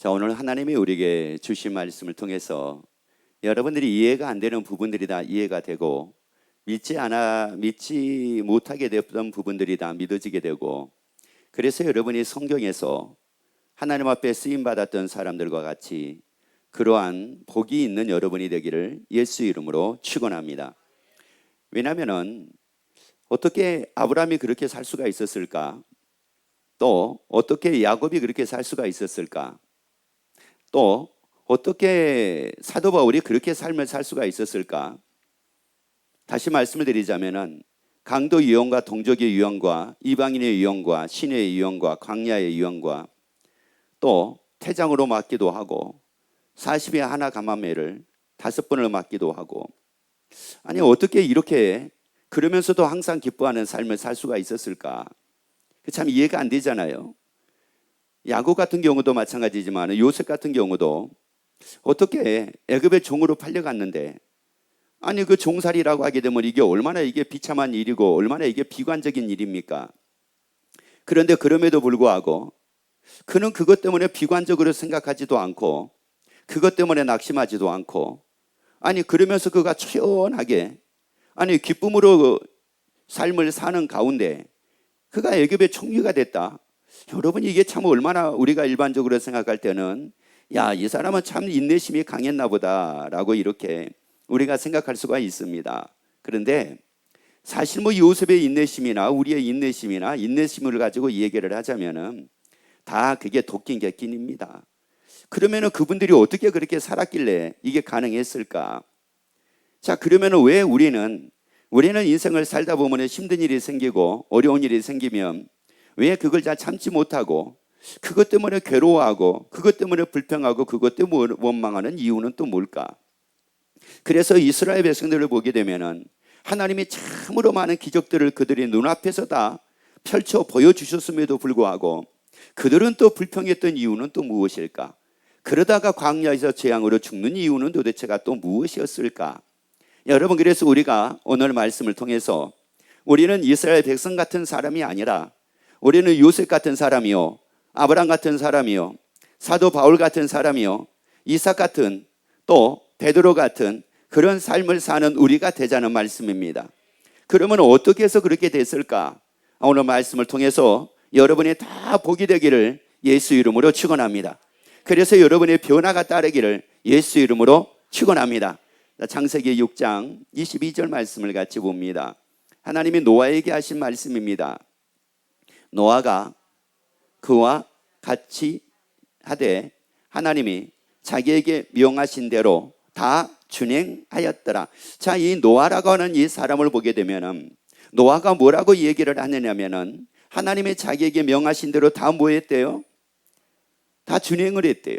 자, 오늘 하나님이 우리에게 주신 말씀을 통해서 여러분들이 이해가 안 되는 부분들이 다 이해가 되고 믿지 못하게 됐던 부분들이 다 믿어지게 되고, 그래서 여러분이 성경에서 하나님 앞에 쓰임 받았던 사람들과 같이 그러한 복이 있는 여러분이 되기를 예수 이름으로 축원합니다. 왜냐하면 어떻게 아브라함이 그렇게 살 수가 있었을까? 또 어떻게 야곱이 그렇게 살 수가 있었을까? 또 어떻게 사도 바울이 그렇게 삶을 살 수가 있었을까? 다시 말씀을 드리자면은 강도 유형과 동족의 유형과 이방인의 유형과 시내의 유형과 광야의 유형과 또 태장으로 맞기도 하고 40에 하나 가만매를 5번을 맞기도 하고, 아니 어떻게 이렇게 그러면서도 항상 기뻐하는 삶을 살 수가 있었을까? 참 이해가 안 되잖아요. 야곱 같은 경우도 마찬가지지만 요셉 같은 경우도 어떻게 애굽의 종으로 팔려갔는데, 아니 그 종살이라고 하게 되면 이게 얼마나 이게 비참한 일이고 얼마나 이게 비관적인 일입니까? 그런데 그럼에도 불구하고 그는 그것 때문에 비관적으로 생각하지도 않고 그것 때문에 낙심하지도 않고, 아니 그러면서 그가 초연하게 아니 기쁨으로 삶을 사는 가운데 그가 애굽의 총리가 됐다. 여러분 이게 참 얼마나 우리가 일반적으로 생각할 때는 야, 이 사람은 참 인내심이 강했나 보다라고 이렇게 우리가 생각할 수가 있습니다. 그런데 사실 뭐 요셉의 인내심이나 우리의 인내심을 가지고 얘기를 하자면은 다 그게 도끼인 객긴입니다. 그러면은 그분들이 어떻게 그렇게 살았길래 이게 가능했을까? 자, 그러면은 왜 우리는 인생을 살다 보면 힘든 일이 생기고 어려운 일이 생기면 왜 그걸 잘 참지 못하고 그것 때문에 괴로워하고 그것 때문에 불평하고 그것 때문에 원망하는 이유는 또 뭘까? 그래서 이스라엘 백성들을 보게 되면은 하나님이 참으로 많은 기적들을 그들의 눈앞에서 다 펼쳐 보여주셨음에도 불구하고 그들은 또 불평했던 이유는 또 무엇일까? 그러다가 광야에서 재앙으로 죽는 이유는 도대체가 또 무엇이었을까? 여러분, 그래서 우리가 오늘 말씀을 통해서 우리는 이스라엘 백성 같은 사람이 아니라 우리는 요셉 같은 사람이요, 아브라함 같은 사람이요, 사도 바울 같은 사람이요, 이삭 같은 또 베드로 같은 그런 삶을 사는 우리가 되자는 말씀입니다. 그러면 어떻게 해서 그렇게 됐을까? 오늘 말씀을 통해서 여러분이 다 복이 되기를 예수 이름으로 축원합니다. 그래서 여러분의 변화가 따르기를 예수 이름으로 축원합니다. 창세기 6장 22절 말씀을 같이 봅니다. 하나님이 노아에게 하신 말씀입니다. 노아가 그와 같이 하되 하나님이 자기에게 명하신 대로 다 준행하였더라. 자, 이 노아라고 하는 이 사람을 보게 되면은 노아가 뭐라고 얘기를 하느냐면은 하나님이 자기에게 명하신 대로 다 뭐 했대요? 다 준행을 했대요.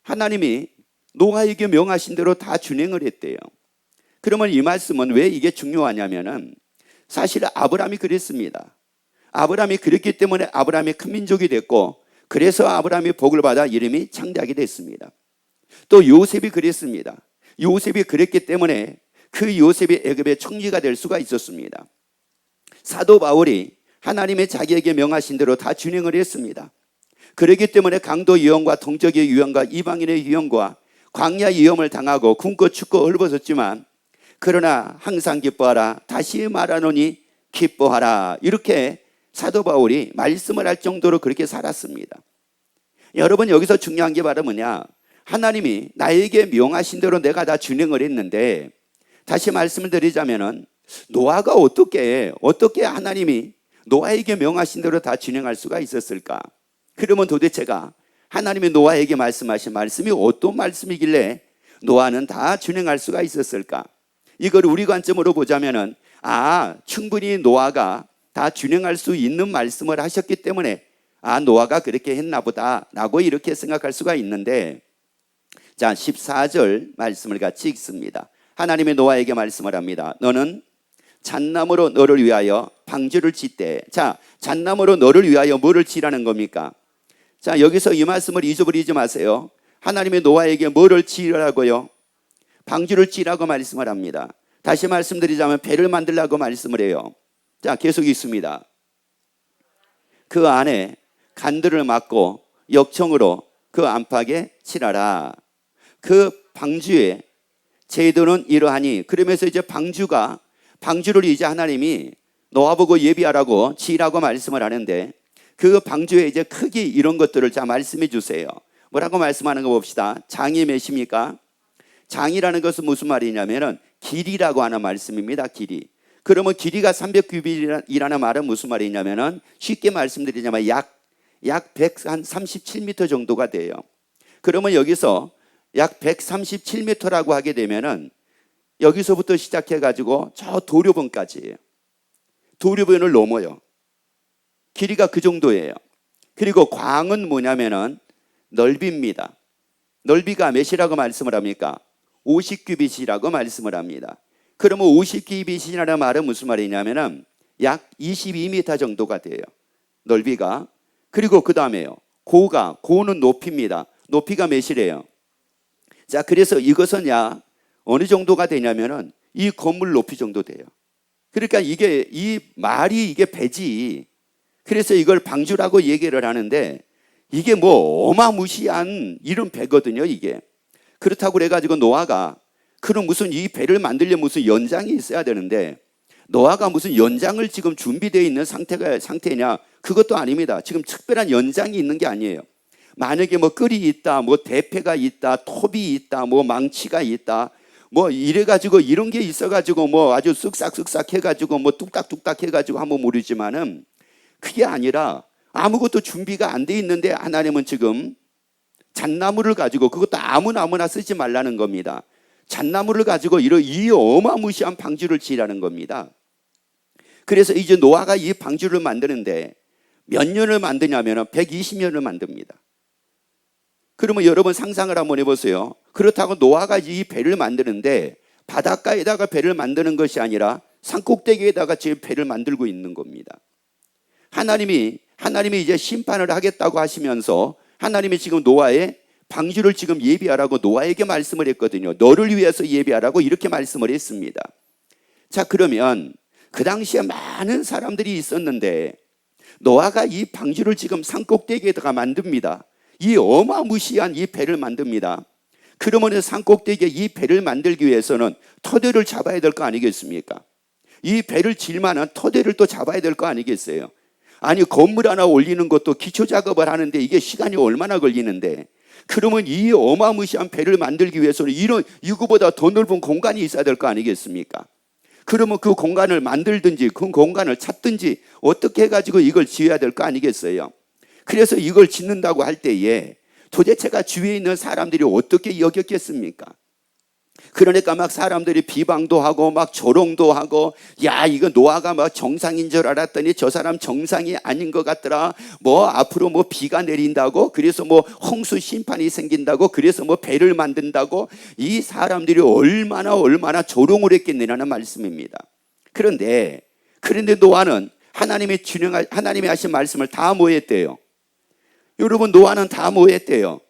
하나님이 노아에게 명하신 대로 다 준행을 했대요. 그러면 이 말씀은 왜 이게 중요하냐면은 사실 아브라함이 그랬습니다. 아브라함이 그랬기 때문에 아브라함이 큰 민족이 됐고, 그래서 아브라함이 복을 받아 이름이 창대하게 됐습니다. 또 요셉이 그랬습니다. 요셉이 그랬기 때문에 그 요셉이 애굽의 총리가 될 수가 있었습니다. 사도 바울이 하나님의 자기에게 명하신 대로 다 준행을 했습니다. 그렇기 때문에 강도 유형과 동족의 유형과 이방인의 유형과 광야 위험을 당하고 굶고 춥고 얼버섰지만 그러나 항상 기뻐하라, 다시 말하노니 기뻐하라, 이렇게 사도 바울이 말씀을 할 정도로 그렇게 살았습니다. 여러분, 여기서 중요한 게 바로 뭐냐? 하나님이 나에게 명하신 대로 내가 다 준행을 했는데, 다시 말씀을 드리자면은 노아가 어떻게 하나님이 노아에게 명하신 대로 다 준행할 수가 있었을까? 그러면 도대체가 하나님이 노아에게 말씀하신 말씀이 어떤 말씀이길래 노아는 다 준행할 수가 있었을까? 이걸 우리 관점으로 보자면은 충분히 노아가 다 준행할 수 있는 말씀을 하셨기 때문에 노아가 그렇게 했나 보다라고 이렇게 생각할 수가 있는데, 자, 14절 말씀을 같이 읽습니다. 하나님이 노아에게 말씀을 합니다. 너는 잣나무로 너를 위하여 방주를 짓되. 자, 잣나무로 너를 위하여 뭐를 지라는 겁니까? 자, 여기서 이 말씀을 잊어버리지 마세요. 하나님이 노아에게 뭐를 지으라고요? 방주를 지라고 말씀을 합니다. 다시 말씀드리자면 배를 만들라고 말씀을 해요. 자, 계속 있습니다. 그 안에 간들을 막고 역청으로 그 안팎에 칠하라. 그 방주의 제도는 이러하니. 그러면서 이제 방주를 이제 하나님이 노아보고 예비하라고 지으라고 말씀을 하는데, 그 방주의 이제 크기 이런 것들을 자 말씀해 주세요. 뭐라고 말씀하는 거 봅시다. 장이 몇입니까? 장이라는 것은 무슨 말이냐면은 길이라고 하는 말씀입니다. 길이. 그러면 길이가 300규빗이라는 말은 무슨 말이냐면은 쉽게 말씀드리자면 약 137m 정도가 돼요. 그러면 여기서 약 137m라고 하게 되면은 여기서부터 시작해 가지고 저 도료변까지예요. 도료변을 넘어요. 길이가 그 정도예요. 그리고 광은 뭐냐면은 넓이입니다. 넓이가 몇이라고 말씀을 합니까? 50규빗이라고 말씀을 합니다. 그러면 50규빗이라는 말은 무슨 말이냐면은 약 22m 정도가 돼요. 넓이가. 그리고 그 다음에요. 고는 높이입니다. 높이가 몇이래요? 자, 그래서 이것은 약 어느 정도가 되냐면은 이 건물 높이 정도 돼요. 그러니까 이 말이 이게 배지. 그래서 이걸 방주라고 얘기를 하는데 이게 뭐 어마무시한 이런 배거든요, 이게. 그렇다고 그래가지고 노아가 그럼 무슨 이 배를 만들려면 무슨 연장이 있어야 되는데 노아가 무슨 연장을 지금 준비되어 있는 상태냐? 그것도 아닙니다. 지금 특별한 연장이 있는 게 아니에요. 만약에 뭐 끌이 있다, 뭐 대패가 있다, 톱이 있다, 뭐 망치가 있다, 뭐 이래가지고 이런 게 있어가지고 뭐 아주 쓱싹쓱싹 해가지고 뭐 뚝딱뚝딱 해가지고 한번 모르지만은 그게 아니라 아무것도 준비가 안 돼 있는데 하나님은 지금 잣나무를 가지고, 그것도 아무나 쓰지 말라는 겁니다. 잣나무를 가지고 이 어마무시한 방주를 지으라는 겁니다. 그래서 이제 노아가 이 방주를 만드는데 몇 년을 만드냐면 120년을 만듭니다. 그러면 여러분 상상을 한번 해보세요. 그렇다고 노아가 이 배를 만드는데 바닷가에다가 배를 만드는 것이 아니라 산꼭대기에다가 지금 배를 만들고 있는 겁니다. 하나님이 이제 심판을 하겠다고 하시면서 하나님이 지금 노아의 방주를 지금 예비하라고 노아에게 말씀을 했거든요. 너를 위해서 예비하라고 이렇게 말씀을 했습니다. 자, 그러면 그 당시에 많은 사람들이 있었는데 노아가 이 방주를 지금 산꼭대기에다가 만듭니다. 이 어마무시한 이 배를 만듭니다. 그러면 산꼭대기에 이 배를 만들기 위해서는 터대를 잡아야 될 거 아니겠습니까? 이 배를 질 만한 터대를 또 잡아야 될 거 아니겠어요? 아니, 건물 하나 올리는 것도 기초 작업을 하는데 이게 시간이 얼마나 걸리는데, 그러면 이 어마무시한 배를 만들기 위해서는 이거보다 더 넓은 공간이 있어야 될 거 아니겠습니까? 그러면 그 공간을 만들든지 그 공간을 찾든지 어떻게 해가지고 이걸 지어야 될 거 아니겠어요? 그래서 이걸 짓는다고 할 때에 도대체가 주위에 있는 사람들이 어떻게 여겼겠습니까? 그러니까 막 사람들이 비방도 하고 막 조롱도 하고, 야, 이거 노아가 막 정상인 줄 알았더니 저 사람 정상이 아닌 것 같더라. 뭐 앞으로 뭐 비가 내린다고, 그래서 뭐 홍수 심판이 생긴다고, 그래서 뭐 배를 만든다고, 이 사람들이 얼마나 조롱을 했겠느냐는 말씀입니다. 그런데 노아는 하나님이 하신 말씀을 다 뭐 했대요? 여러분, 노아는 다 뭐 했대요?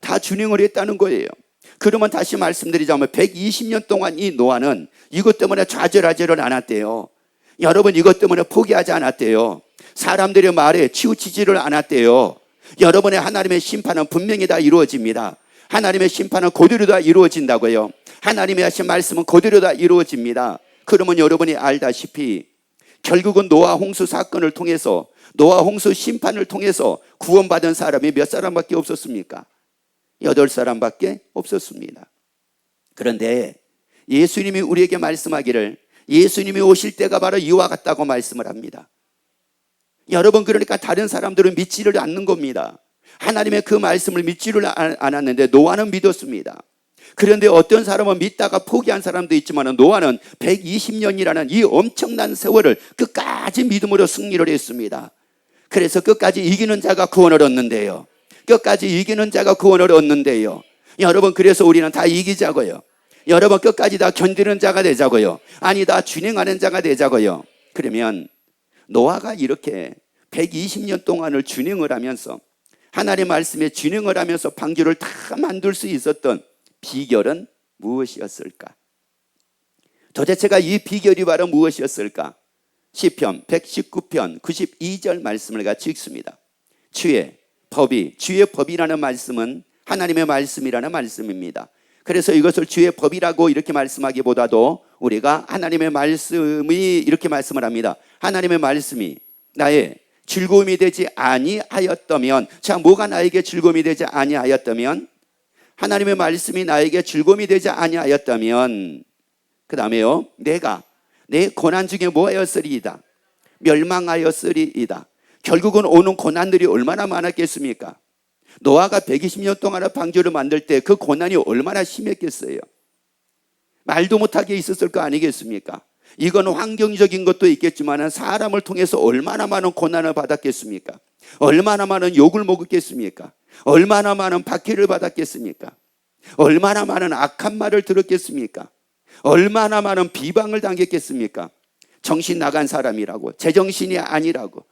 다 준행을 했다는 거예요. 그러면 다시 말씀드리자면 120년 동안 이 노아는 이것 때문에 좌절하지를 않았대요. 여러분, 이것 때문에 포기하지 않았대요. 사람들의 말에 치우치지를 않았대요. 여러분의 하나님의 심판은 분명히 다 이루어집니다. 하나님의 심판은 그대로 다 이루어진다고요. 하나님이 하신 말씀은 그대로 다 이루어집니다. 그러면 여러분이 알다시피 결국은 노아 홍수 사건을 통해서, 노아 홍수 심판을 통해서 구원받은 사람이 몇 사람밖에 없었습니까? 8사람밖에 없었습니다. 그런데 예수님이 우리에게 말씀하기를 예수님이 오실 때가 바로 이와 같다고 말씀을 합니다. 여러분, 그러니까 다른 사람들은 믿지를 않는 겁니다. 하나님의 그 말씀을 믿지를 않았는데 노아는 믿었습니다. 그런데 어떤 사람은 믿다가 포기한 사람도 있지만 노아는 120년이라는 이 엄청난 세월을 끝까지 믿음으로 승리를 했습니다. 그래서 끝까지 이기는 자가 구원을 얻는데요. 끝까지 이기는 자가 구원을 얻는데요. 여러분, 그래서 우리는 다 이기자고요. 여러분, 끝까지 다 견디는 자가 되자고요. 아니, 다 준행하는 자가 되자고요. 그러면 노아가 이렇게 120년 동안을 준행을 하면서 하나님의 말씀에 준행을 하면서 방주를 다 만들 수 있었던 비결은 무엇이었을까? 도대체가 이 비결이 바로 무엇이었을까? 시편 119편 92절 말씀을 같이 읽습니다. 주의 법이, 주의 법이라는 말씀은 하나님의 말씀이라는 말씀입니다. 그래서 이것을 주의 법이라고 이렇게 말씀하기보다도 우리가 하나님의 말씀이 이렇게 말씀을 합니다. 하나님의 말씀이 나의 즐거움이 되지 아니하였다면, 자, 뭐가 나에게 즐거움이 되지 아니하였다면? 하나님의 말씀이 나에게 즐거움이 되지 아니하였다면, 그 다음에요, 내가 내 고난 중에 뭐하였으리이다? 멸망하였으리이다. 결국은 오는 고난들이 얼마나 많았겠습니까? 노아가 120년 동안 방주를 만들 때 그 고난이 얼마나 심했겠어요. 말도 못하게 있었을 거 아니겠습니까? 이건 환경적인 것도 있겠지만 사람을 통해서 얼마나 많은 고난을 받았겠습니까? 얼마나 많은 욕을 먹었겠습니까? 얼마나 많은 박해를 받았겠습니까? 얼마나 많은 악한 말을 들었겠습니까? 얼마나 많은 비방을 당했겠습니까? 정신 나간 사람이라고, 제정신이 아니라고,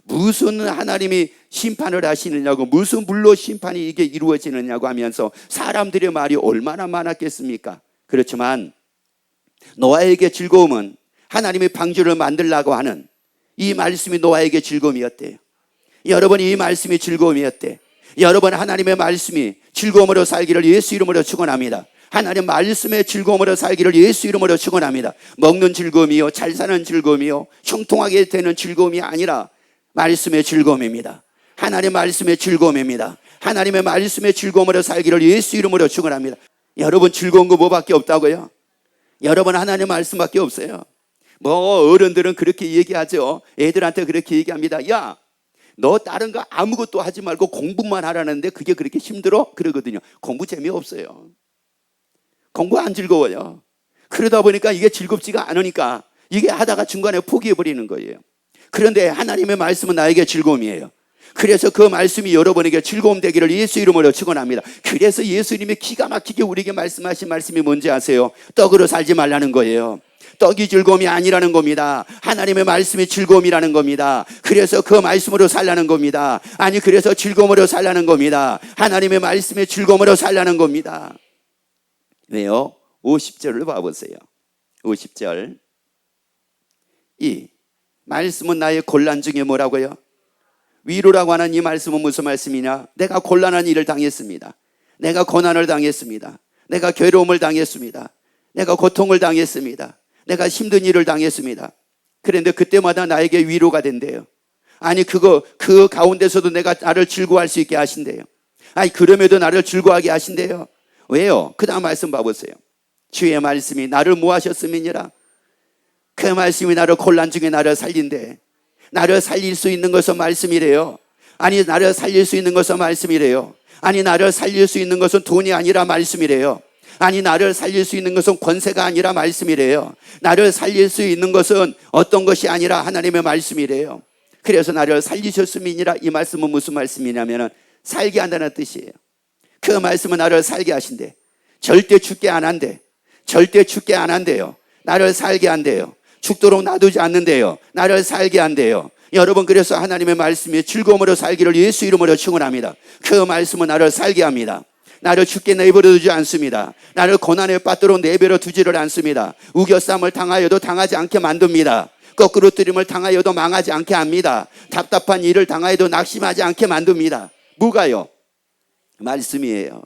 무슨 하나님이 심판을 하시느냐고, 무슨 물로 심판이 이게 이루어지느냐고 하면서 사람들의 말이 얼마나 많았겠습니까? 그렇지만 노아에게 즐거움은 하나님이 방주를 만들라고 하는 이 말씀이 노아에게 즐거움이었대요. 여러분, 이 말씀이 즐거움이었대. 여러분, 하나님의 말씀이 즐거움으로 살기를 예수 이름으로 축원합니다. 하나님 말씀의 즐거움으로 살기를 예수 이름으로 축원합니다. 먹는 즐거움이요, 잘 사는 즐거움이요, 형통하게 되는 즐거움이 아니라 말씀의 즐거움입니다. 하나님의 말씀의 즐거움입니다. 하나님의 말씀의 즐거움으로 살기를 예수 이름으로 축원합니다. 여러분, 즐거운 거 뭐밖에 없다고요? 여러분, 하나님의 말씀밖에 없어요. 뭐 어른들은 그렇게 얘기하죠. 애들한테 그렇게 얘기합니다. 야, 너 다른 거 아무것도 하지 말고 공부만 하라는데 그게 그렇게 힘들어? 그러거든요. 공부 재미없어요. 공부 안 즐거워요. 그러다 보니까 이게 즐겁지가 않으니까 이게 하다가 중간에 포기해버리는 거예요. 그런데 하나님의 말씀은 나에게 즐거움이에요. 그래서 그 말씀이 여러분에게 즐거움 되기를 예수 이름으로 축원합니다. 그래서 예수님이 기가 막히게 우리에게 말씀하신 말씀이 뭔지 아세요? 떡으로 살지 말라는 거예요. 떡이 즐거움이 아니라는 겁니다. 하나님의 말씀이 즐거움이라는 겁니다. 그래서 그 말씀으로 살라는 겁니다. 아니, 그래서 즐거움으로 살라는 겁니다. 하나님의 말씀이 즐거움으로 살라는 겁니다. 왜요? 50절을 봐보세요. 50절. 이 말씀은 나의 곤란 중에 뭐라고요? 위로라고 하는 이 말씀은 무슨 말씀이냐? 내가 곤란한 일을 당했습니다. 내가 고난을 당했습니다. 내가 괴로움을 당했습니다. 내가 고통을 당했습니다. 내가 힘든 일을 당했습니다. 그런데 그때마다 나에게 위로가 된대요. 아니, 그 가운데서도 내가 나를 즐거워할 수 있게 하신대요. 아니, 그럼에도 나를 즐거워하게 하신대요. 왜요? 그 다음 말씀 봐보세요. 주의 말씀이 나를 뭐 하셨음이니라? 그 말씀이 나를 곤란 중에 나를 살린대. 나를 살릴 수 있는 것은 말씀이래요. 아니, 나를 살릴 수 있는 것은 말씀이래요. 아니, 나를 살릴 수 있는 것은 돈이 아니라 말씀이래요. 아니, 나를 살릴 수 있는 것은 권세가 아니라 말씀이래요. 나를 살릴 수 있는 것은 어떤 것이 아니라 하나님의 말씀이래요. 그래서 나를 살리셨음이니라. 이 말씀은 무슨 말씀이냐면 살게 한다는 뜻이에요. 그 말씀은 나를 살게 하신대. 절대 죽게 안 한대. 절대 죽게 안 한대요. 나를 살게 한대요. 죽도록 놔두지 않는데요. 나를 살게 한대요. 여러분, 그래서 하나님의 말씀이 즐거움으로 살기를 예수 이름으로 축원합니다. 그 말씀은 나를 살게 합니다. 나를 죽게 내버려 두지 않습니다. 나를 고난에 빠뜨려 내버려 두지를 않습니다. 우겨쌈을 당하여도 당하지 않게 만듭니다. 거꾸로 뜨림을 당하여도 망하지 않게 합니다. 답답한 일을 당하여도 낙심하지 않게 만듭니다. 뭐가요? 말씀이에요.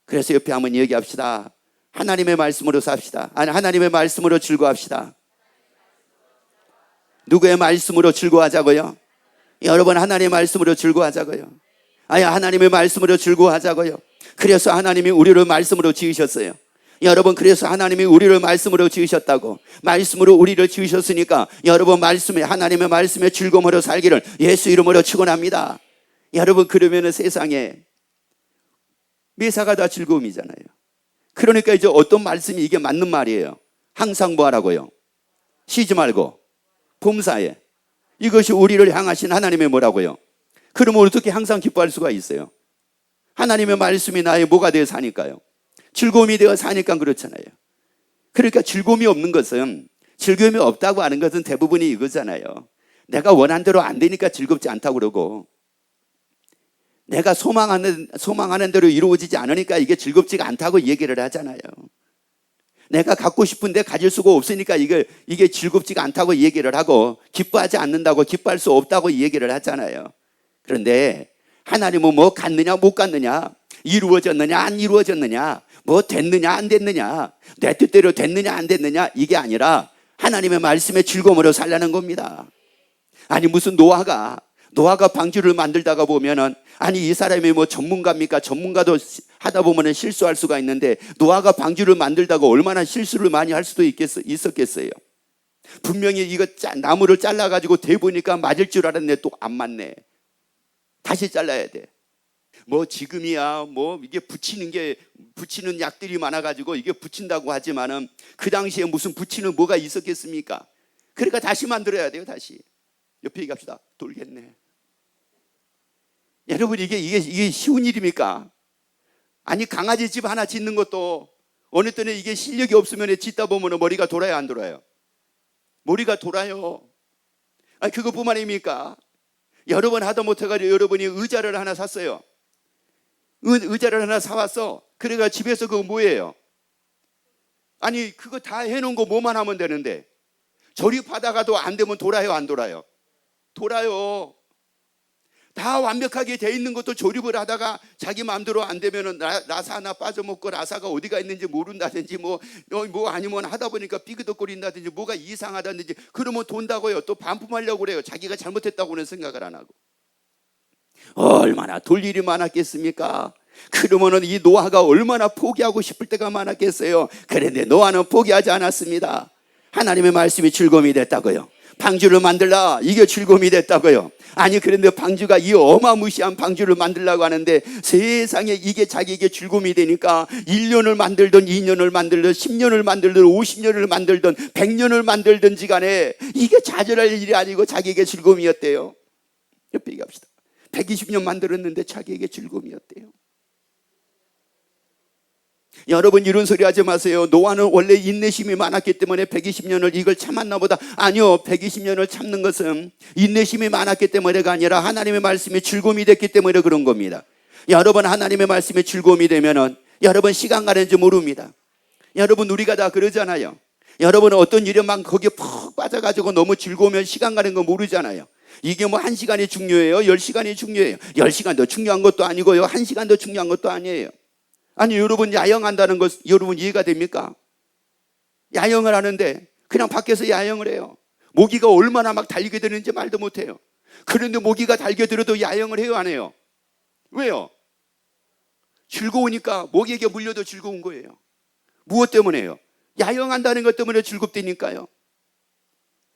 그래서 옆에 한번 얘기합시다. 하나님의 말씀으로 삽시다. 아니, 하나님의 말씀으로 즐거워합시다. 누구의 말씀으로 즐거워하자고요? 여러분, 하나님의 말씀으로 즐거워하자고요. 아니, 하나님의 말씀으로 즐거워하자고요. 그래서 하나님이 우리를 말씀으로 지으셨어요. 여러분, 그래서 하나님이 우리를 말씀으로 지으셨다고. 말씀으로 우리를 지으셨으니까 여러분, 말씀에, 하나님의 말씀에 즐거움으로 살기를 예수 이름으로 축원합니다. 여러분, 그러면은 세상에 매사가 다 즐거움이잖아요. 그러니까 이제 어떤 말씀이 이게 맞는 말이에요. 항상 뭐 하라고요? 쉬지 말고 범사에. 이것이 우리를 향하신 하나님의 뭐라고요? 그러면 어떻게 항상 기뻐할 수가 있어요? 하나님의 말씀이 나의 뭐가 되어 사니까요. 즐거움이 되어 사니까 그렇잖아요. 그러니까 즐거움이 없는 것은, 즐거움이 없다고 하는 것은 대부분이 이거잖아요. 내가 원한 대로 안 되니까 즐겁지 않다고 그러고, 내가 소망하는 대로 이루어지지 않으니까 이게 즐겁지가 않다고 얘기를 하잖아요. 내가 갖고 싶은데 가질 수가 없으니까 이게 즐겁지가 않다고 얘기를 하고, 기뻐하지 않는다고, 기뻐할 수 없다고 얘기를 하잖아요. 그런데 하나님은 뭐 갔느냐 못 갔느냐, 이루어졌느냐 안 이루어졌느냐, 뭐 됐느냐 안 됐느냐, 내 뜻대로 됐느냐 안 됐느냐, 이게 아니라 하나님의 말씀의 즐거움으로 살라는 겁니다. 아니 무슨 노아가 방주를 만들다가 보면은, 아니 이 사람이 뭐 전문가입니까? 전문가도 하다 보면은 실수할 수가 있는데, 노아가 방주를 만들다가 얼마나 실수를 많이 할 수도 있었겠어요. 분명히 이거 나무를 잘라가지고 대보니까 맞을 줄 알았네, 또 안 맞네. 다시 잘라야 돼. 뭐 지금이야 뭐 이게 붙이는 약들이 많아가지고 이게 붙인다고 하지만은, 그 당시에 무슨 붙이는 뭐가 있었겠습니까? 그러니까 다시 만들어야 돼요. 다시. 옆에 얘기합시다. 돌겠네. 여러분 이게 쉬운 일입니까? 아니 강아지 집 하나 짓는 것도 어느 때는 이게 실력이 없으면 짓다 보면 머리가 돌아요, 안 돌아요? 머리가 돌아요. 아니 그것뿐만 아닙니까? 여러 번 하다 못해가지고 여러분이 의자를 하나 샀어요. 의자를 하나 사왔어. 그래가 집에서 그거 뭐예요? 아니 그거 다 해놓은 거 뭐만 하면 되는데, 조립하다가도 안 되면 돌아요, 안 돌아요? 돌아요. 다 완벽하게 돼 있는 것도 조립을 하다가 자기 마음대로 안 되면은 라사 하나 빠져먹고 라사가 어디가 있는지 모른다든지 뭐 아니면 하다 보니까 삐그덕거린다든지 뭐가 이상하다든지 그러면 돈다고요. 또 반품하려고 그래요. 자기가 잘못했다고는 생각을 안 하고. 얼마나 돌 일이 많았겠습니까? 그러면은 이 노아가 얼마나 포기하고 싶을 때가 많았겠어요. 그런데 노아는 포기하지 않았습니다. 하나님의 말씀이 즐거움이 됐다고요. 방주를 만들라, 이게 즐거움이 됐다고요. 아니 그런데 방주가 이 어마무시한 방주를 만들려고 하는데, 세상에 이게 자기에게 즐거움이 되니까 1년을 만들든 2년을 만들든 10년을 만들든 50년을 만들든 100년을 만들든지 간에 이게 좌절할 일이 아니고 자기에게 즐거움이었대요. 옆에 얘기합시다. 120년 만들었는데 자기에게 즐거움이었대요. 여러분 이런 소리 하지 마세요. 노아는 원래 인내심이 많았기 때문에 120년을 이걸 참았나 보다. 아니요, 120년을 참는 것은 인내심이 많았기 때문에가 아니라 하나님의 말씀이 즐거움이 됐기 때문에 그런 겁니다. 여러분 하나님의 말씀이 즐거움이 되면은 여러분 시간 가는 줄 모릅니다. 여러분 우리가 다 그러잖아요. 여러분은 어떤 일에 막 거기에 푹 빠져가지고 너무 즐거우면 시간 가는 거 모르잖아요. 이게 뭐 1시간이 중요해요? 10시간이 중요해요? 10시간도 중요한 것도 아니고요, 1시간도 중요한 것도 아니에요. 아니 여러분 야영한다는 것 여러분 이해가 됩니까? 야영을 하는데 그냥 밖에서 야영을 해요. 모기가 얼마나 막 달게 되는지 말도 못해요. 그런데 모기가 달겨들어도 야영을 해요, 안 해요? 왜요? 즐거우니까. 모기에게 물려도 즐거운 거예요. 무엇 때문에요? 야영한다는 것 때문에 즐겁다니까요.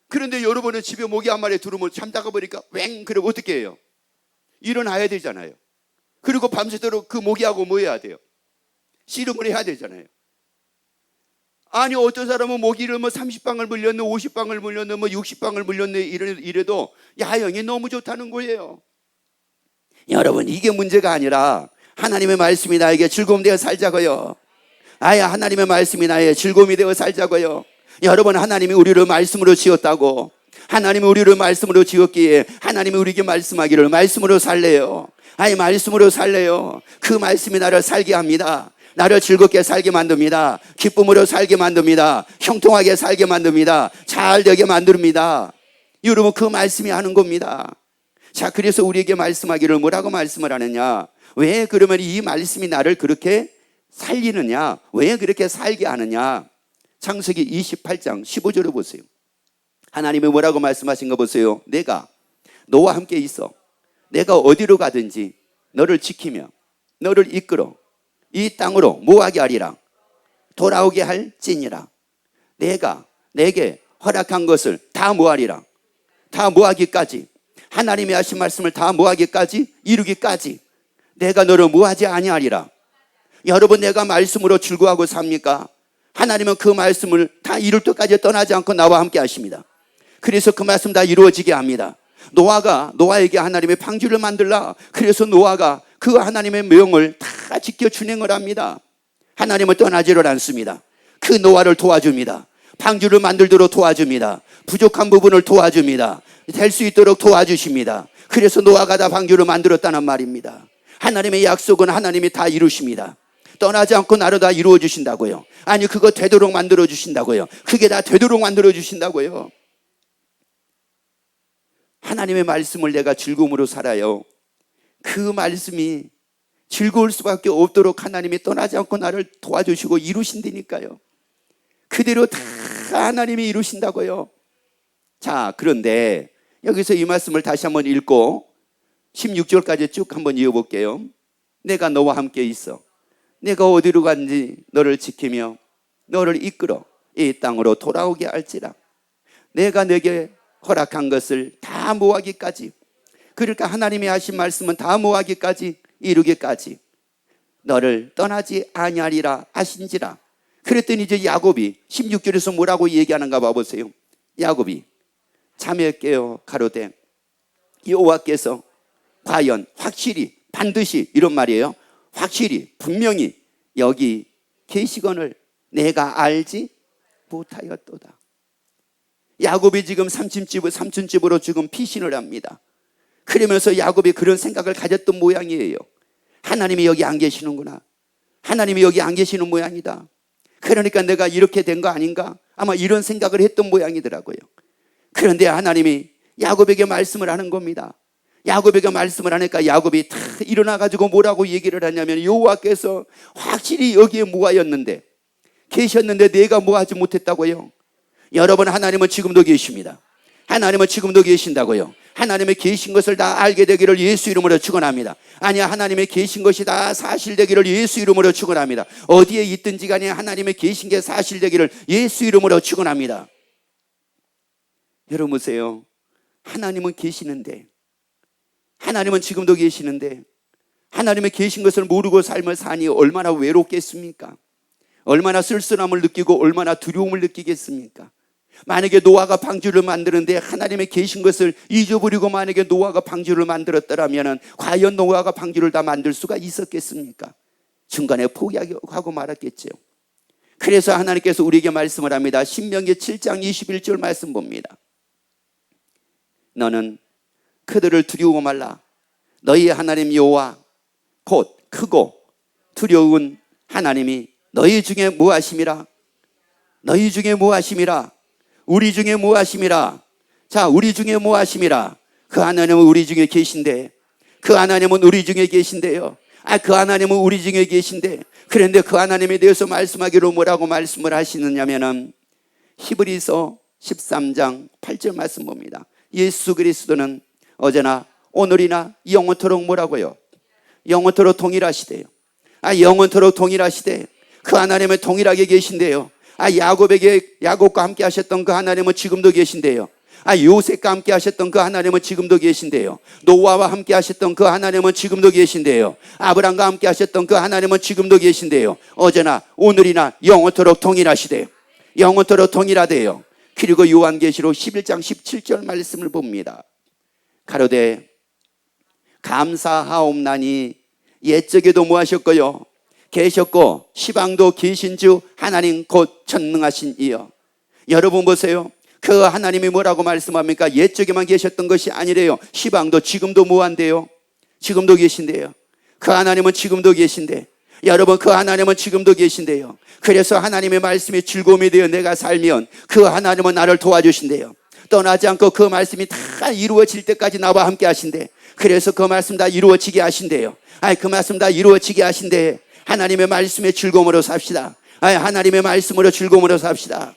그런데 여러분은 집에 모기 한 마리 들어오면 잠다가 보니까 왱 그러면 어떻게 해요? 일어나야 되잖아요. 그리고 밤새도록 그 모기하고 뭐 해야 돼요? 씨름을 해야 되잖아요. 아니 어떤 사람은 모기를 뭐 30방을 물렸네, 50방을 물렸네, 뭐 60방을 물렸네 이래도 야영이 너무 좋다는 거예요. 여러분 이게 문제가 아니라 하나님의 말씀이 나에게 즐거움 되어 살자고요. 아야 하나님의 말씀이 나의 즐거움이 되어 살자고요. 여러분 하나님이 우리를 말씀으로 지었다고. 하나님이 우리를 말씀으로 지었기에 하나님이 우리에게 말씀하기를 말씀으로 살래요. 아니 말씀으로 살래요. 그 말씀이 나를 살게 합니다. 나를 즐겁게 살게 만듭니다. 기쁨으로 살게 만듭니다. 형통하게 살게 만듭니다. 잘 되게 만듭니다. 여러분 그 말씀이 하는 겁니다. 자, 그래서 우리에게 말씀하기를 뭐라고 말씀을 하느냐? 왜 그러면 이 말씀이 나를 그렇게 살리느냐? 왜 그렇게 살게 하느냐? 창세기 28장 15절을 보세요. 하나님이 뭐라고 말씀하신 거 보세요. 내가 너와 함께 있어. 내가 어디로 가든지 너를 지키며 너를 이끌어 이 땅으로 뭐하게 하리라? 돌아오게 할지니라. 내가 내게 허락한 것을 다 뭐하리라? 다 뭐하기까지. 하나님이 하신 말씀을 다 뭐하기까지? 이루기까지. 내가 너를 뭐하지 아니하리라. 여러분 내가 말씀으로 즐거워하고 삽니까? 하나님은 그 말씀을 다 이룰 때까지 떠나지 않고 나와 함께 하십니다. 그래서 그 말씀 다 이루어지게 합니다. 노아에게 하나님의 방주를 만들라. 그래서 노아가 그 하나님의 명을 다 지켜 준행을 합니다. 하나님은 떠나지를 않습니다. 그 노아를 도와줍니다. 방주를 만들도록 도와줍니다. 부족한 부분을 도와줍니다. 될 수 있도록 도와주십니다. 그래서 노아가 다 방주를 만들었다는 말입니다. 하나님의 약속은 하나님이 다 이루십니다. 떠나지 않고 나를 다 이루어 주신다고요. 아니 그거 되도록 만들어 주신다고요. 그게 다 되도록 만들어 주신다고요. 하나님의 말씀을 내가 즐거움으로 살아요. 그 말씀이 즐거울 수밖에 없도록 하나님이 떠나지 않고 나를 도와주시고 이루신다니까요. 그대로 다 하나님이 이루신다고요. 자, 그런데 여기서 이 말씀을 다시 한번 읽고 16절까지 쭉 한번 이어볼게요. 내가 너와 함께 있어. 내가 어디로 간지 너를 지키며 너를 이끌어 이 땅으로 돌아오게 할지라. 내가 내게 허락한 것을 다 모하기까지, 그러니까 하나님이 하신 말씀은 다 모하기까지, 이루기까지 너를 떠나지 아니하리라 하신지라. 그랬더니 이제 야곱이 16절에서 뭐라고 얘기하는가 봐보세요. 야곱이 잠에 깨어 가로되 여호와께서 과연 확실히 반드시, 이런 말이에요, 확실히 분명히 여기 계시거늘 내가 알지 못하였도다. 야곱이 지금 삼촌집으로 지금 피신을 합니다. 그러면서 야곱이 그런 생각을 가졌던 모양이에요. 하나님이 여기 안 계시는구나. 하나님이 여기 안 계시는 모양이다. 그러니까 내가 이렇게 된 거 아닌가? 아마 이런 생각을 했던 모양이더라고요. 그런데 하나님이 야곱에게 말씀을 하는 겁니다. 야곱에게 말씀을 하니까 야곱이 다 일어나가지고 뭐라고 얘기를 하냐면, 여호와께서 확실히 여기에 모아였는데, 계셨는데 내가 모아하지 못했다고요. 여러분, 하나님은 지금도 계십니다. 하나님은 지금도 계신다고요. 하나님의 계신 것을 다 알게 되기를 예수 이름으로 축원합니다. 아니야, 하나님의 계신 것이 다 사실되기를 예수 이름으로 축원합니다. 어디에 있든지 간에 하나님의 계신 게 사실되기를 예수 이름으로 축원합니다. 여러분 보세요. 하나님은 계시는데, 하나님은 지금도 계시는데, 하나님의 계신 것을 모르고 삶을 사니 얼마나 외롭겠습니까? 얼마나 쓸쓸함을 느끼고 얼마나 두려움을 느끼겠습니까? 만약에 노아가 방주를 만드는데 하나님의 계신 것을 잊어버리고 만약에 노아가 방주를 만들었더라면 과연 노아가 방주를 다 만들 수가 있었겠습니까? 중간에 포기하고 말았겠죠. 그래서 하나님께서 우리에게 말씀을 합니다. 신명기 7장 21절 말씀 봅니다. 너는 그들을 두려워 말라. 너희 하나님 여호와 곧 크고 두려운 하나님이 너희 중에 무하심이라. 너희 중에 무하심이라. 우리 중에 무하심이라. 자, 우리 중에 무하심이라. 그 하나님은 우리 중에 계신데, 그 하나님은 우리 중에 계신데요. 그 하나님은 우리 중에 계신데, 그런데 그 하나님에 대해서 말씀하기로 뭐라고 말씀을 하시느냐면은 히브리서 13장 8절 말씀 봅니다. 예수 그리스도는 어제나 오늘이나 영원토록 뭐라고요? 영원토록 동일하시대요. 영원토록 동일하시대. 그 하나님은 동일하게 계신데요. 야곱과 함께 하셨던 그 하나님은 지금도 계신데요. 요셉과 함께 하셨던 그 하나님은 지금도 계신데요. 노아와 함께 하셨던 그 하나님은 지금도 계신데요. 아브람과 함께 하셨던 그 하나님은 지금도 계신데요. 어제나 오늘이나 영원토록 동일하시대요. 영원토록 동일하대요. 그리고 요한계시록 11장 17절 말씀을 봅니다. 가로되 감사하옵나니 옛적에도 무하셨고요 계셨고 시방도 계신 주 하나님 곧 전능하신 이여. 여러분 보세요. 그 하나님이 뭐라고 말씀합니까? 옛적에만 계셨던 것이 아니래요. 시방도 지금도 무한대요. 지금도 계신대요. 그 하나님은 지금도 계신데, 여러분, 그 하나님은 지금도 계신데요. 그래서 하나님의 말씀이 즐거움이 되어 내가 살면 그 하나님은 나를 도와주신대요. 떠나지 않고 그 말씀이 다 이루어질 때까지 나와 함께 하신대. 그래서 그 말씀 다 이루어지게 하신대요. 그 말씀 다 이루어지게 하신대. 하나님의 말씀에 즐거움으로 삽시다. 하나님의 말씀으로 즐거움으로 삽시다.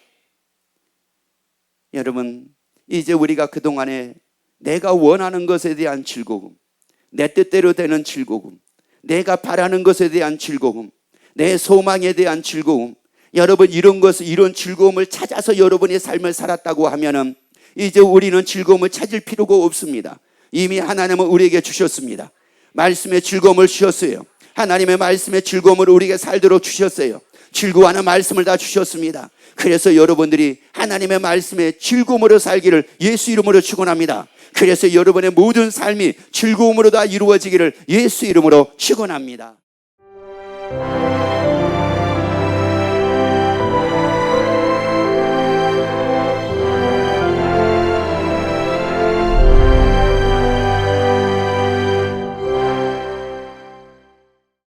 여러분, 이제 우리가 그동안에 내가 원하는 것에 대한 즐거움, 내 뜻대로 되는 즐거움, 내가 바라는 것에 대한 즐거움, 내 소망에 대한 즐거움, 여러분 이런 즐거움을 찾아서 여러분의 삶을 살았다고 하면은 이제 우리는 즐거움을 찾을 필요가 없습니다. 이미 하나님은 우리에게 주셨습니다. 말씀의 즐거움을 주셨어요. 하나님의 말씀의 즐거움을 우리에게 살도록 주셨어요. 즐거워하는 말씀을 다 주셨습니다. 그래서 여러분들이 하나님의 말씀에 즐거움으로 살기를 예수 이름으로 축원합니다. 그래서 여러분의 모든 삶이 즐거움으로 다 이루어지기를 예수 이름으로 축원합니다.